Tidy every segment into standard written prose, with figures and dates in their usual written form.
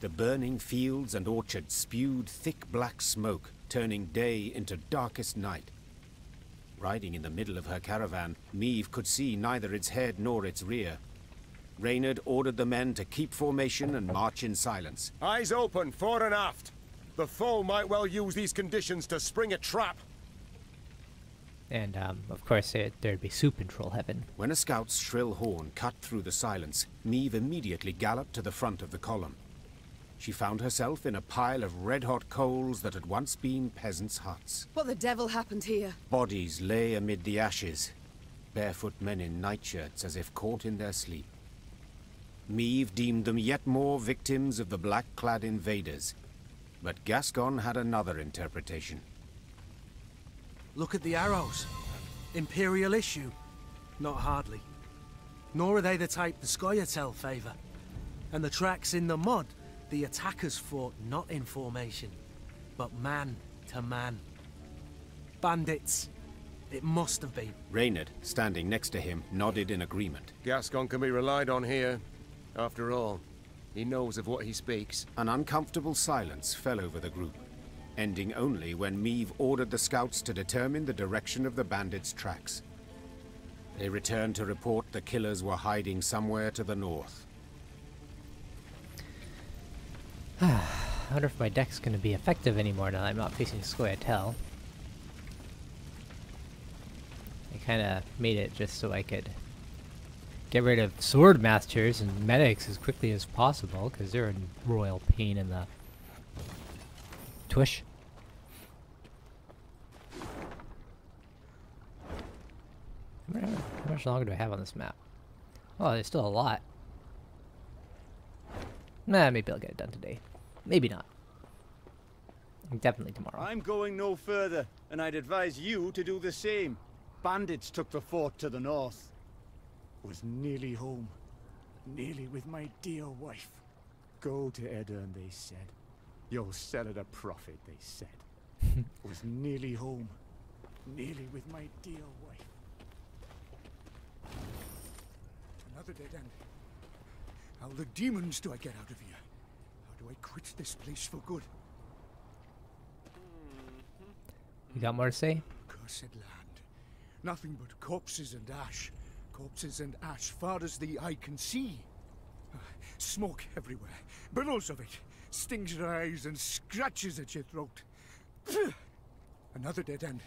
The burning fields and orchards spewed thick black smoke, turning day into darkest night. Riding in the middle of her caravan, Meve could see neither its head nor its rear. Reynard ordered the men to keep formation and march in silence. Eyes open, fore and aft. The foe might well use these conditions to spring a trap. And, of course, there'd be soup in Troll Heaven. When a scout's shrill horn cut through the silence, Meve immediately galloped to the front of the column. She found herself in a pile of red-hot coals that had once been peasants' huts. What the devil happened here? Bodies lay amid the ashes, barefoot men in nightshirts as if caught in their sleep. Meve deemed them yet more victims of the black-clad invaders, but Gascon had another interpretation. Look at the arrows. Imperial issue. Not hardly. Nor are they the type the Scoia'tael favour. And the tracks in the mud, the attackers fought not in formation, but man to man. Bandits. It must have been. Reynard, standing next to him, nodded in agreement. Gascon can be relied on here. After all, he knows of what he speaks. An uncomfortable silence fell over the group, ending only when Meve ordered the scouts to determine the direction of the bandits' tracks. They returned to report the killers were hiding somewhere to the north. I wonder if my deck's going to be effective anymore now that I'm not facing Scoia'tael. I kind of made it just so I could get rid of sword masters and medics as quickly as possible, because they're in royal pain in the tush. How much longer do I have on this map? Oh, there's still a lot. Nah, maybe I'll get it done today. Maybe not. Definitely tomorrow. I'm going no further, and I'd advise you to do the same. Bandits took the fort to the north. Was nearly home. Nearly with my dear wife. Go to Edirn, they said. You'll sell at a profit, they said. Was nearly home. Nearly with my dear wife. Another dead end. How the demons do I get out of here? How do I quit this place for good? You got more to say? Cursed land. Nothing but corpses and ash. Corpses and ash far as the eye can see. Smoke everywhere. Billows of it. Stings your eyes and scratches at your throat. Another dead end.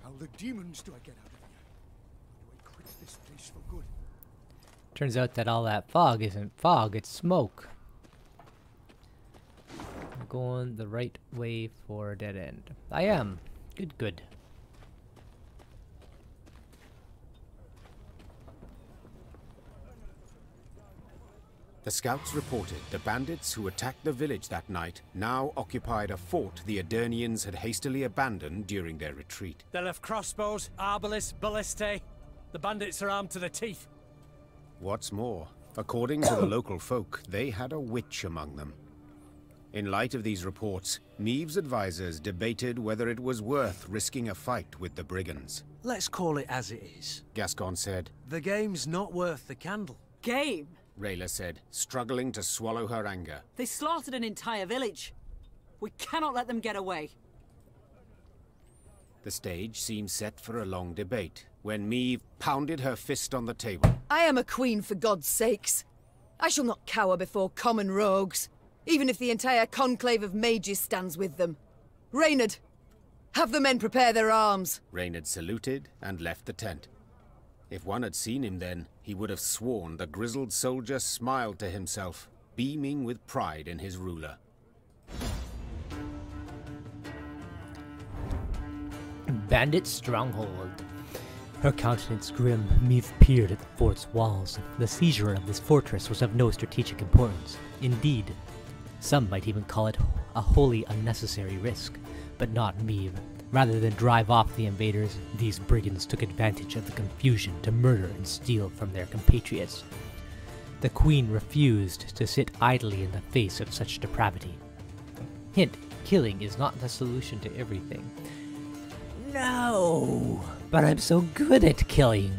How the demons do I get out of here? How do I quit this place for good? Turns out that all that fog isn't fog, it's smoke. I'm going the right way for a dead end. I am. Good, good. The scouts reported the bandits who attacked the village that night now occupied a fort the Edirnians had hastily abandoned during their retreat. They'll have crossbows, arbalest, ballistae. The bandits are armed to the teeth. What's more, according to the local folk, they had a witch among them. In light of these reports, Meve's advisors debated whether it was worth risking a fight with the brigands. Let's call it as it is. Gascon said. The game's not worth the candle. Game? Rayla said, struggling to swallow her anger. They slaughtered an entire village. We cannot let them get away. The stage seemed set for a long debate, when Meve pounded her fist on the table. I am a queen, for God's sakes. I shall not cower before common rogues, even if the entire conclave of mages stands with them. Reynard, have the men prepare their arms. Reynard saluted and left the tent. If one had seen him then, he would have sworn the grizzled soldier smiled to himself, beaming with pride in his ruler. Bandit Stronghold. Her countenance grim, Meve peered at the fort's walls. The seizure of this fortress was of no strategic importance. Indeed, some might even call it a wholly unnecessary risk, but not Meve. Rather than drive off the invaders, these brigands took advantage of the confusion to murder and steal from their compatriots. The Queen refused to sit idly in the face of such depravity. Hint, killing is not the solution to everything. No, but I'm so good at killing.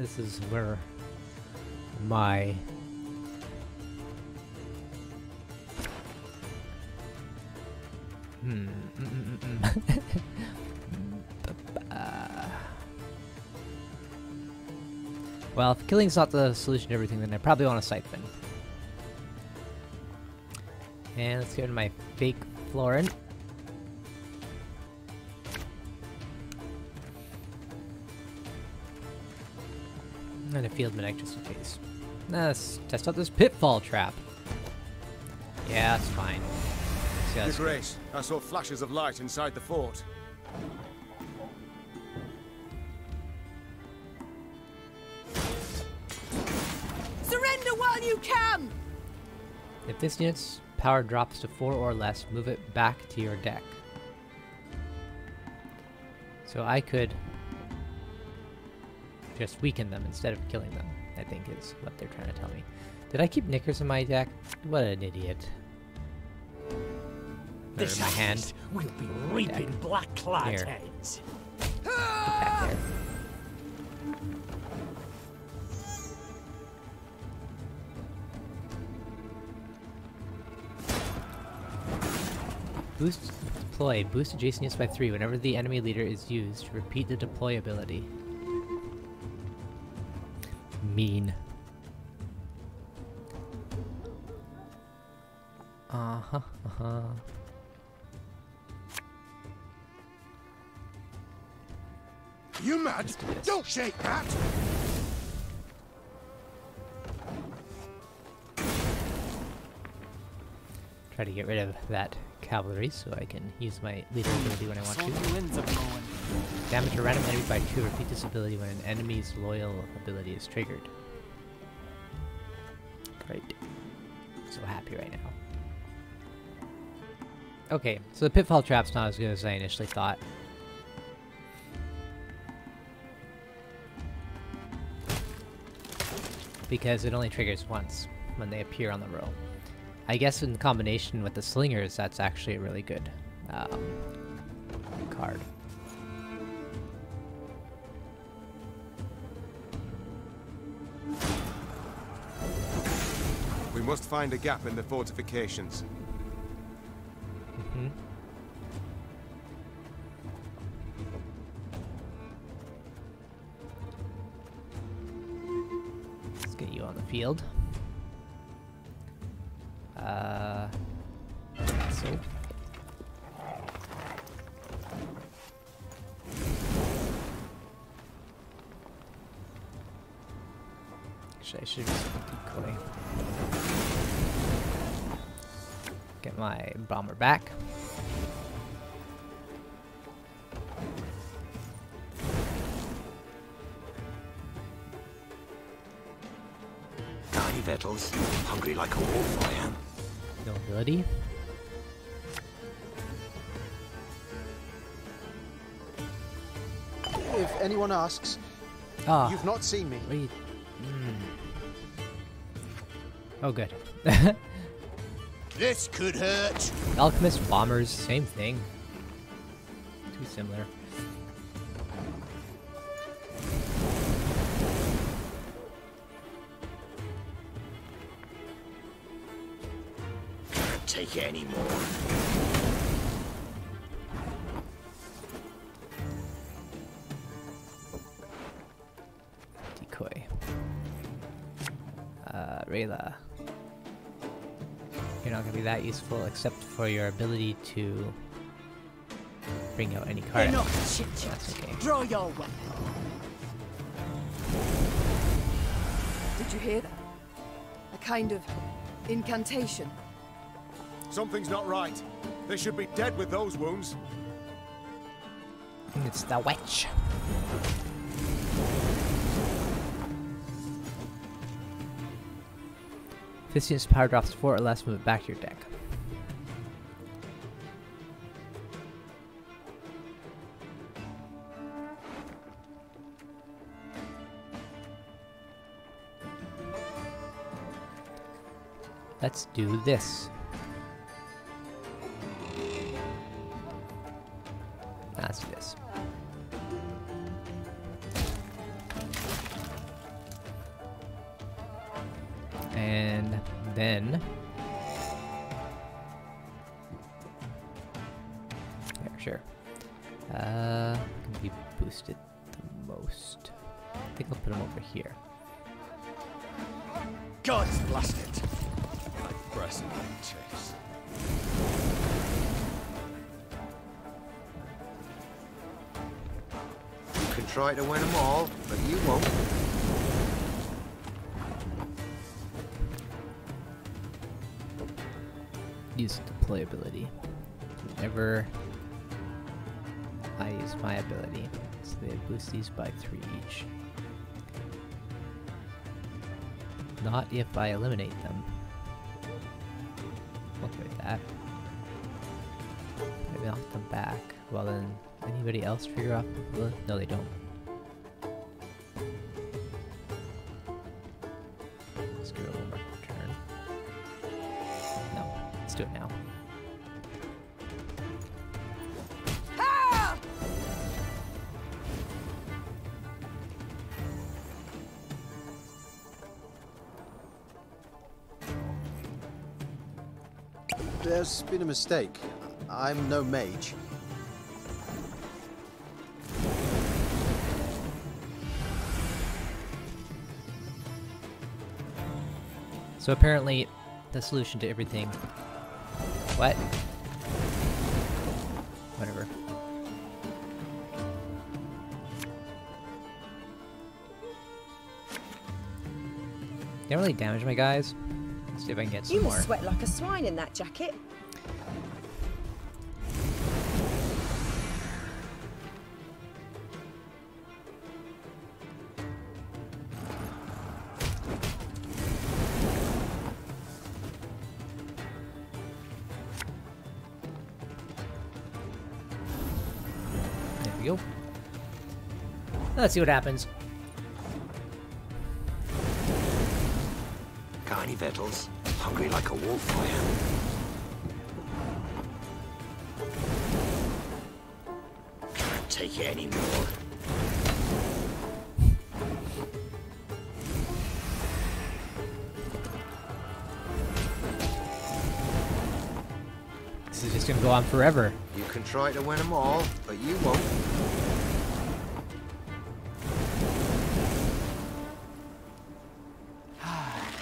This is where My. Well, if killing's not the solution to everything, then I probably want a siphon. And let's go to my fake Florin. And a field medic just in case. Let's test out this pitfall trap. Yeah, that's fine. See how Your this Grace, I saw flashes of light inside the fort. Surrender while you can! If this unit's power drops to 4 or less, move it back to your deck. So I could just weaken them instead of killing them, I think is what they're trying to tell me. Did I keep knickers in my deck? What an idiot. They're in my hand. We'll be reaping black-clad Here. heads. Get back there. Boost deploy. Boost adjacent units by 3 whenever the enemy leader is used. Repeat the deploy ability. Mean. Uh-huh, uh-huh. You mad? Let's do this. Don't shake that! Try to get rid of that cavalry so I can use my leader ability when I want to. Winds are blowing. Damage a random enemy by 2. Repeat this ability when an enemy's loyal ability is triggered. Great. So happy right now. Okay, so the pitfall trap's not as good as I initially thought. Because it only triggers once when they appear on the row. I guess in combination with the slingers, that's actually a really good card. We must find a gap in the fortifications. Mm-hmm. Let's get you on the field. So. Actually, I should use a decoy. Get my bomber back. Tiny Vettles, hungry like a wolf I am. No ability. If anyone asks, Ah, you've not seen me. wait. Oh, good. This could hurt. Alchemist bombers, same thing. Too similar. Can't take it anymore. Decoy. Rayla. You're not gonna be that useful except for your ability to bring out any card. Enough chit-chat. That's okay. Draw your weapon. Did you hear that? A kind of incantation. Something's not right. They should be dead with those wounds. It's the witch. If this unit's power drops 4 or less, move it back to your deck. Let's do this. Let's do this. And then... Yeah, sure. Can be boosted the most. I think I'll put him over here. God's blast it! My breast chase. You can try to win them all, but you won't. Use deploy ability. Whenever I use my ability, so they boost these by 3 each. Not if I eliminate them. Okay with that. Maybe knock them back. Well then, anybody else figure out? No, they don't. Let's give it one more turn. No, let's do it now. There's been a mistake. I'm no mage. So apparently, the solution to everything... What? Whatever. Didn't really damage my guys. Let's see if I can get some You more. must sweat like a swine in that jacket. There we go. Let's see what happens. Got any victuals? Hungry like a wolf, I am. Can't take it anymore. This is just gonna go on forever. You can try to win them all, but you won't.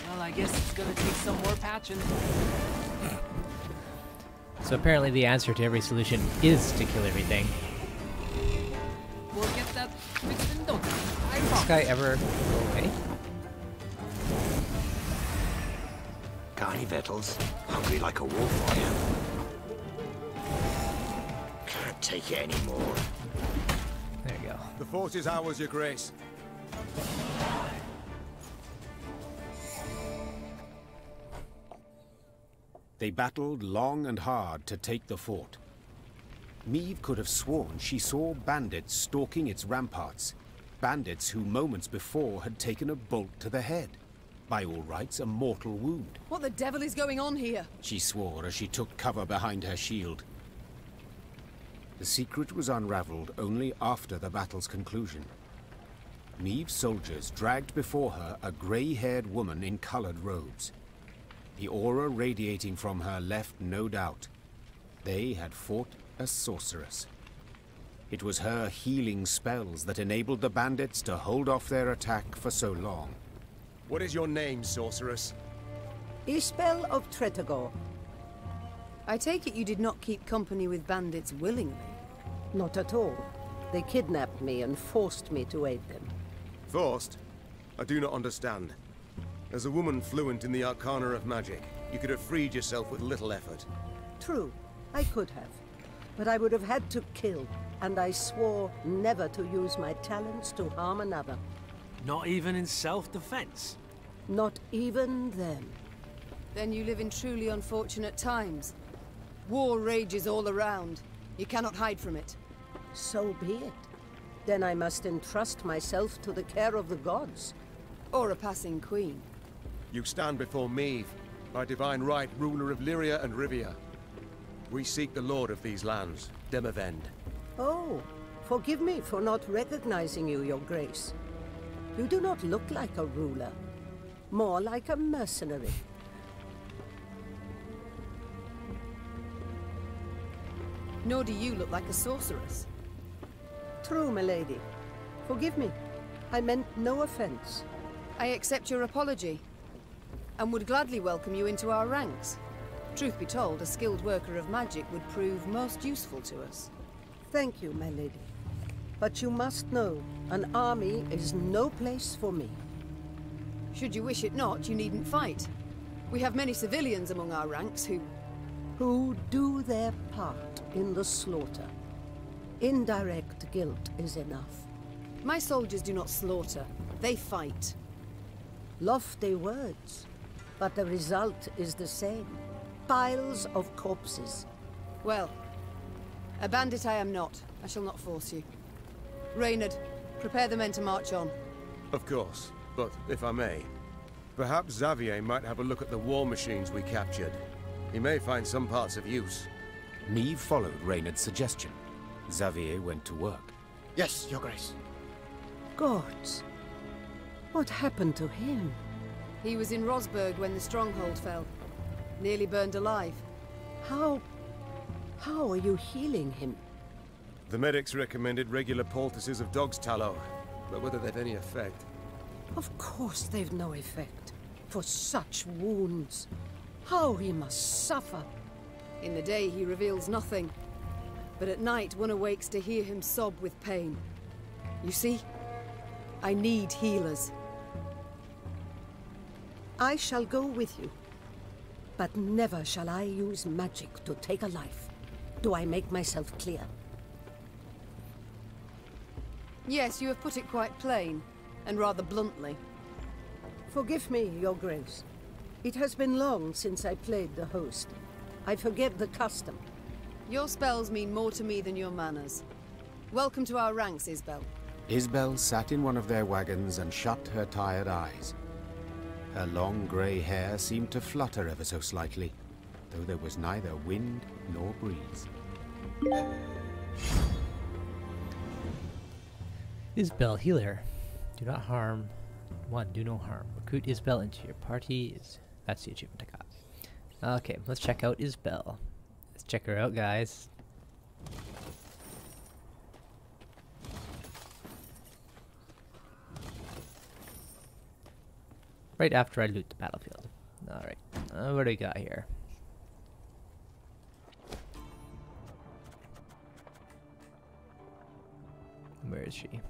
Well, I guess it's gonna take some more patching. So apparently the answer to every solution is to kill everything. We'll get that fixed in no time. I Does this guy ever go away? Got any victuals? Hungry like a wolf, I am. Can't take it anymore. There you go. The fort is ours, Your Grace. They battled long and hard to take the fort. Meve could have sworn she saw bandits stalking its ramparts. Bandits who moments before had taken a bolt to the head. By all rights, a mortal wound. What the devil is going on here? She swore as she took cover behind her shield. The secret was unraveled only after the battle's conclusion. Meve's soldiers dragged before her a grey-haired woman in colored robes. The aura radiating from her left no doubt. They had fought a sorceress. It was her healing spells that enabled the bandits to hold off their attack for so long. What is your name, sorceress? Isbel of Tretagor. I take it you did not keep company with bandits willingly. Not at all. They kidnapped me and forced me to aid them. Forced? I do not understand. As a woman fluent in the arcana of magic, you could have freed yourself with little effort. True, I could have. But I would have had to kill, and I swore never to use my talents to harm another. Not even in self-defense? Not even then. Then you live in truly unfortunate times. War rages all around. You cannot hide from it. So be it. Then I must entrust myself to the care of the gods. Or a passing queen. You stand before Meve, by divine right ruler of Lyria and Rivia. We seek the lord of these lands, Demavend. Oh, forgive me for not recognizing you, Your Grace. You do not look like a ruler. More like a mercenary. Nor do you look like a sorceress. True, milady. Forgive me. I meant no offense. I accept your apology, and would gladly welcome you into our ranks. Truth be told, a skilled worker of magic would prove most useful to us. Thank you, my lady. But you must know, an army is no place for me. Should you wish it not, you needn't fight. We have many civilians among our ranks who do their part in the slaughter. Indirect guilt is enough. My soldiers do not slaughter, they fight. Lofty words, but the result is the same. Piles of corpses. Well, a bandit I am not. I shall not force you. Reynard, prepare the men to march on. Of course, but if I may, perhaps Xavier might have a look at the war machines we captured. He may find some parts of use. Meve followed Reynard's suggestion. Xavier went to work. Yes, Your Grace. Gods. What happened to him? He was in Rosberg when the Stronghold fell. Nearly burned alive. How are you healing him? The medics recommended regular poultices of dog's tallow, but whether they've any effect... Of course they've no effect. For such wounds. How he must suffer. In the day he reveals nothing. But at night one awakes to hear him sob with pain. You see? I need healers. I shall go with you. But never shall I use magic to take a life. Do I make myself clear? Yes, you have put it quite plain, and rather bluntly. Forgive me, Your Grace. It has been long since I played the host. I forget the custom. Your spells mean more to me than your manners. Welcome to our ranks, Isbel. Isbel sat in one of their wagons and shut her tired eyes. Her long grey hair seemed to flutter ever so slightly, though there was neither wind nor breeze. Isbel, healer. Do not harm. 1. Do no harm. Recruit Isbel into your party. That's the achievement I got. Okay, let's check out Isbel. Let's check her out, guys. Right after I loot the battlefield. Alright, what do we got here? Where is she?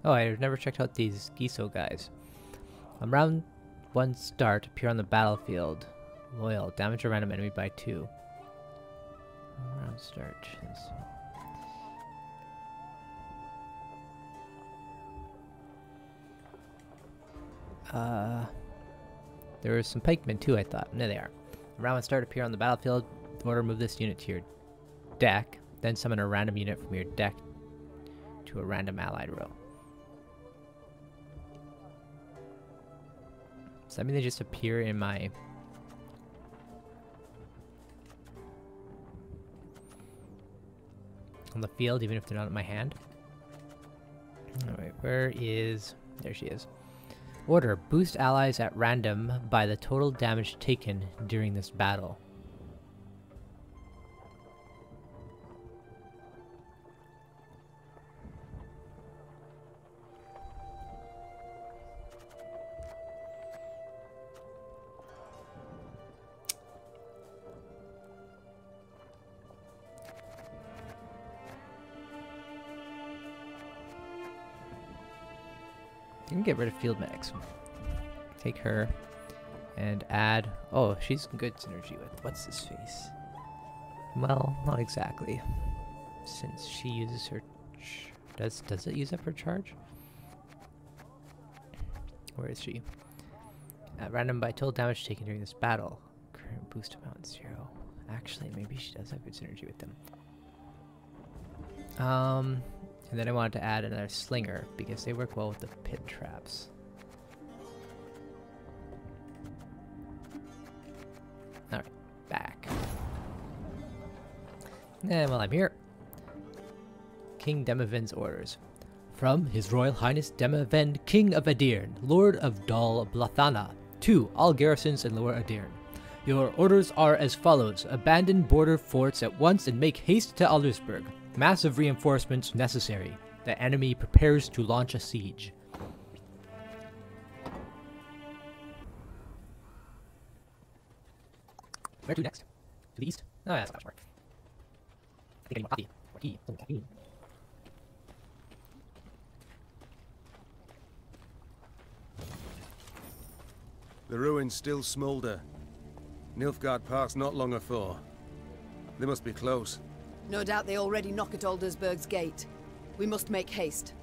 Oh, I've never checked out these Gheso guys. Round 1 start, appear on the battlefield. Loyal, damage a random enemy by 2. Round start. There were some pikemen too, I thought. There they are. Round 1 start, appear on the battlefield. Order move this unit to your deck. Then summon a random unit from your deck to a random allied row. Does that mean they just appear in my... on the field, even if they're not in my hand? Alright, where is... there she is. Order, boost allies at random by the total damage taken during this battle. You can get rid of field medics. Take her and add... oh, she's good synergy with... what's his face? Well, not exactly. Since she uses her... Does it use up her charge? Where is she? At random by total damage taken during this battle. Current boost amount 0. Actually, maybe she does have good synergy with them. And then I wanted to add another Slinger, because they work well with the pit traps. Alright, back. And while I'm here, King Demavend's orders. From His Royal Highness Demavend, King of Adirn, Lord of Dal Blathana, to all garrisons in Lower Adirn. Your orders are as follows. Abandon border forts at once and make haste to Aldersburg. Massive reinforcements necessary. The enemy prepares to launch a siege. Where to next? To the east? Oh, yeah, that's not much more. I think I need more coffee. More tea. Some caffeine. The ruins still smoulder. Nilfgaard passed not long afore. They must be close. No doubt they already knock at Aldersburg's gate. We must make haste.